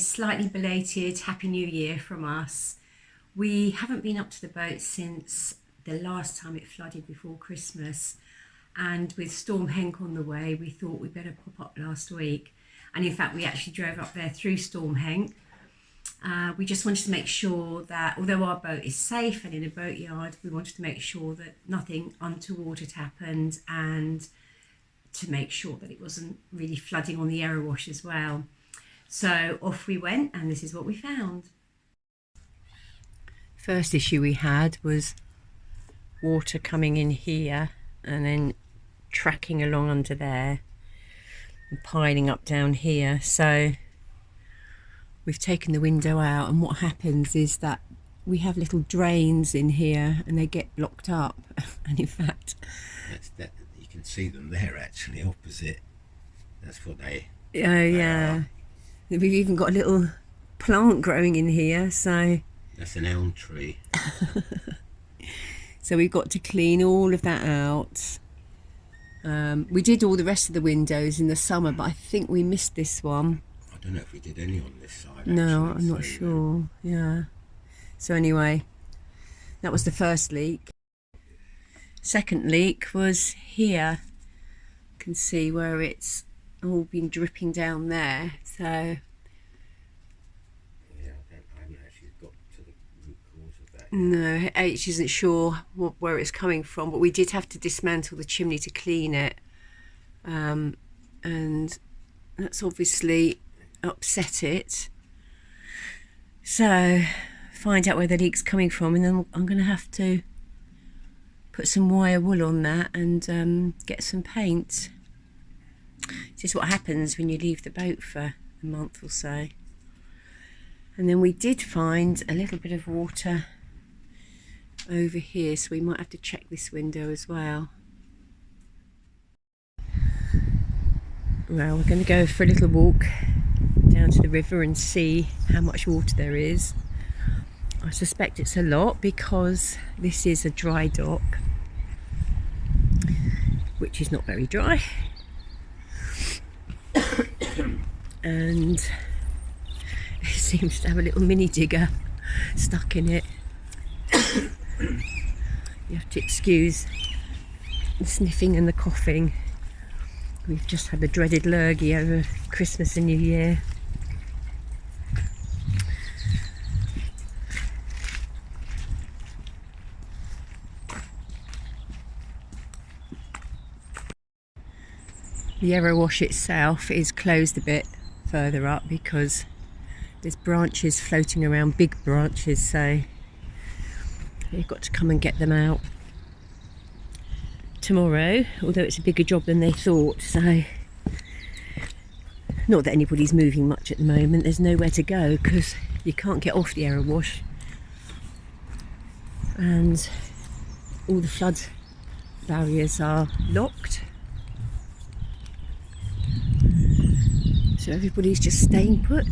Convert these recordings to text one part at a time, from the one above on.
slightly belated Happy New Year from us. We haven't been up to the boat since the last time it flooded before Christmas, and with Storm Henk on the way, we thought we'd better pop up last week. And in fact, we actually drove up there through Storm Henk. We just wanted to make sure that although our boat is safe and in a boatyard, we wanted to make sure that nothing untoward had happened, and to make sure that it wasn't really flooding on the error wash as well. So off we went, and this is what we found. First issue we had was water coming in here and then tracking along under there and piling up down here. So we've taken the window out, and what happens is that we have little drains in here and they get blocked up. And in fact, you can see them there actually opposite. That's what they yeah. We've even got a little plant growing in here, so that's an elm tree. So we've got to clean all of that out. We did all the rest of the windows in the summer, but I think we missed this one. I don't know if we did any on this side. No, actually, I'm not sure. Yeah. So anyway, that was the first leak. Second leak was here. You can see where it's all been dripping down there. So yeah, I haven't actually got to the root cause of that yet. No, H isn't sure where it's coming from, but we did have to dismantle the chimney to clean it, and that's obviously upset it. So find out where the leak's coming from, and then I'm going to have to put some wire wool on that and get some paint. This is what happens when you leave the boat for a month or so. And then we did find a little bit of water over here, so we might have to check this window as well. Well, we're going to go for a little walk down to the river and see how much water there is. I suspect it's a lot because this is a dry dock, which is not very dry. And it seems to have a little mini digger stuck in it. You have to excuse the sniffing and the coughing. We've just had the dreaded lurgy over Christmas and New Year. The error wash itself is closed a bit further up because there's branches floating around, big branches, so you've got to come and get them out tomorrow, although it's a bigger job than they thought. So not that anybody's moving much at the moment, there's nowhere to go because you can't get off the error wash, and all the flood barriers are locked. So everybody's just staying put.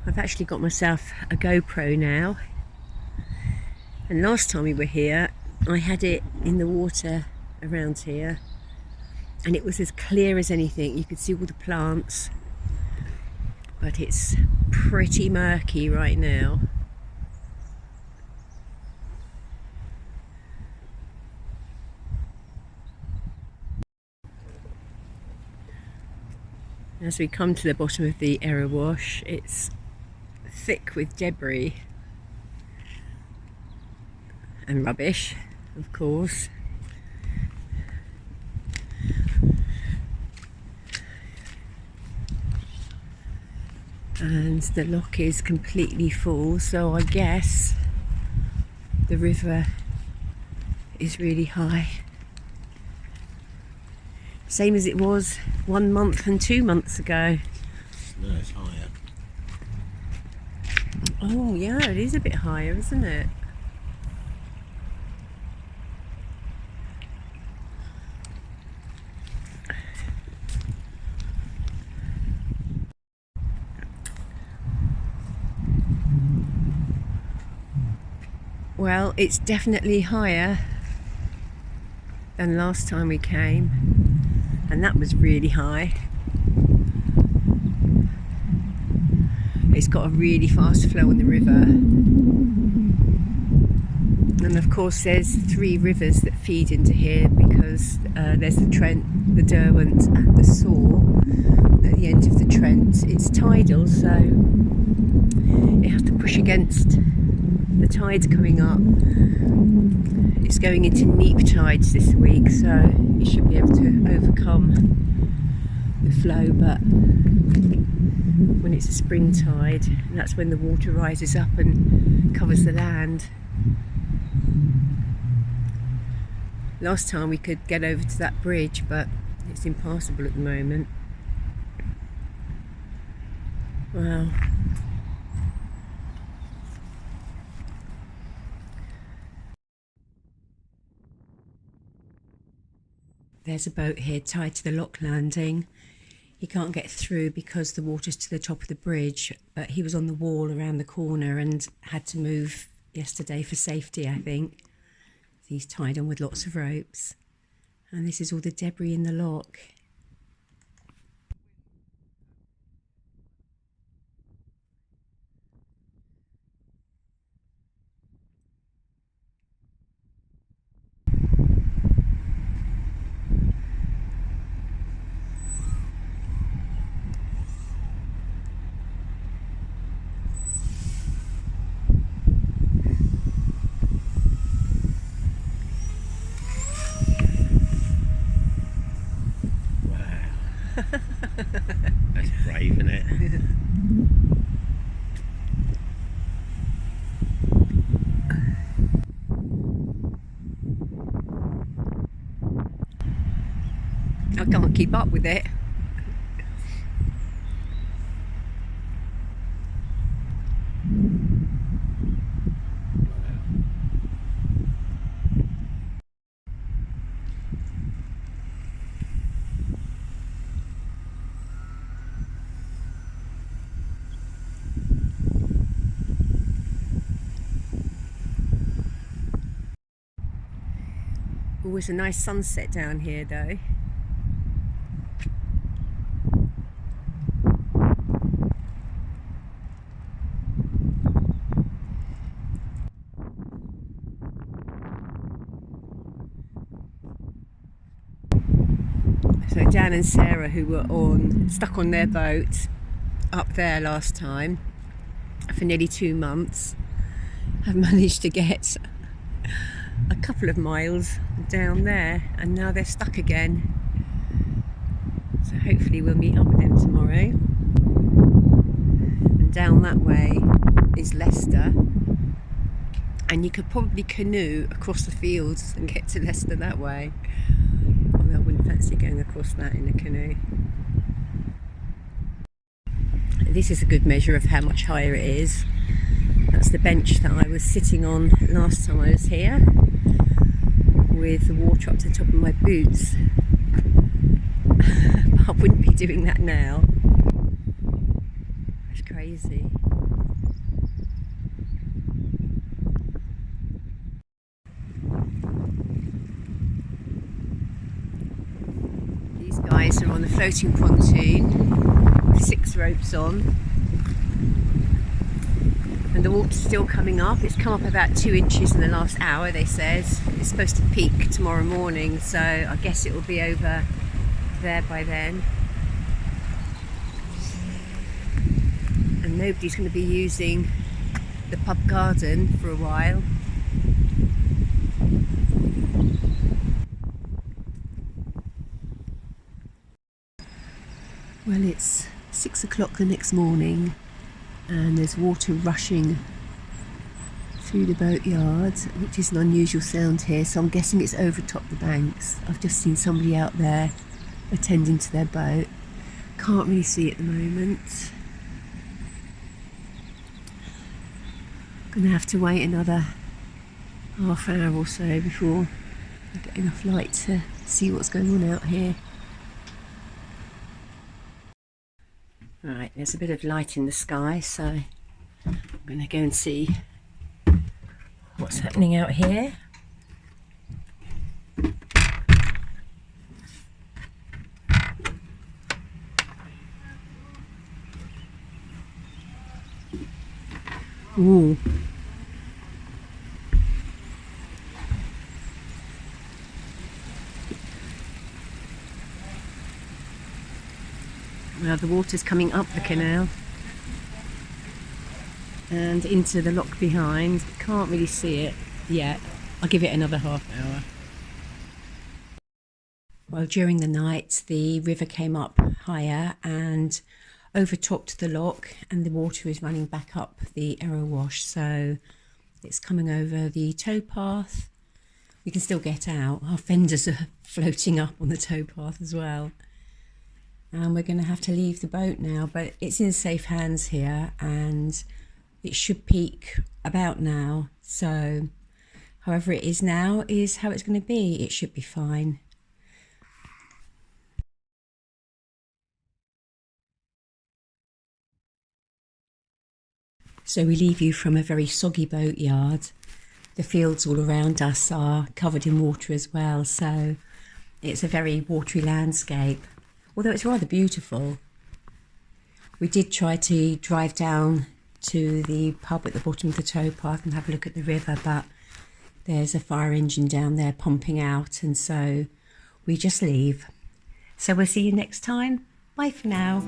I've actually got myself a GoPro now, and last time we were here I had it in the water around here and it was as clear as anything. You could see all the plants, but it's pretty murky right now. As we come to the bottom of the error wash, it's thick with debris and rubbish, of course. And the lock is completely full, so I guess the river is really high. Same as it was 1 month and 2 months ago. No, it's higher. Oh yeah, it is a bit higher, isn't it? Well, it's definitely higher than last time we came, and that was really high. It's got a really fast flow on the river, and of course there's 3 rivers that feed into here, because there's the Trent, the Derwent and the Soar at the end of the Trent. It's tidal, so it has to push against the tides coming up. It's going into neap tides this week, so you should be able to overcome the flow, but when it's a spring tide, that's when the water rises up and covers the land. Last time we could get over to that bridge, but it's impassable at the moment. Wow. There's a boat here tied to the lock landing. He can't get through because the water's to the top of the bridge, but he was on the wall around the corner and had to move yesterday for safety, I think. He's tied on with lots of ropes. And this is all the debris in the lock. That's brave, isn't it? I can't keep up with it. Always a nice sunset down here though. So Dan and Sarah, who were stuck on their boat up there last time for nearly 2 months, have managed to get a couple of miles down there, and now they're stuck again. So hopefully we'll meet up with them tomorrow. And down that way is Leicester, and you could probably canoe across the fields and get to Leicester that way. Although I wouldn't fancy going across that in a canoe. This is a good measure of how much higher it is. That's the bench that I was sitting on last time I was here, with the water up to the top of my boots. But I wouldn't be doing that now. It's crazy. These guys are on the floating pontoon with 6 ropes on. And the water's still coming up. It's come up about 2 inches in the last hour, they said. It's supposed to peak tomorrow morning, so I guess it will be over there by then. And nobody's going to be using the pub garden for a while. Well, it's 6 o'clock the next morning, and there's water rushing through the boatyard, which is an unusual sound here, so I'm guessing it's overtopped the banks. I've just seen somebody out there attending to their boat. Can't really see it at the moment. Gonna have to wait another half hour or so before I get enough light to see what's going on out here. Right, there's a bit of light in the sky, so I'm going to go and see what's happening out here. Ooh. Well, the water's coming up the canal and into the lock behind. Can't really see it yet. I'll give it another half hour. Well, during the night, the river came up higher and overtopped the lock, and the water is running back up the Arrow Wash. So it's coming over the towpath. We can still get out. Our fenders are floating up on the towpath as well. And we're going to have to leave the boat now, but it's in safe hands here, and it should peak about now. So however it is now is how it's going to be. It should be fine. So we leave you from a very soggy boat yard. The fields all around us are covered in water as well, so it's a very watery landscape, although it's rather beautiful. We did try to drive down to the pub at the bottom of the towpath and have a look at the river, but there's a fire engine down there pumping out, and so we just leave. So we'll see you next time. Bye for now.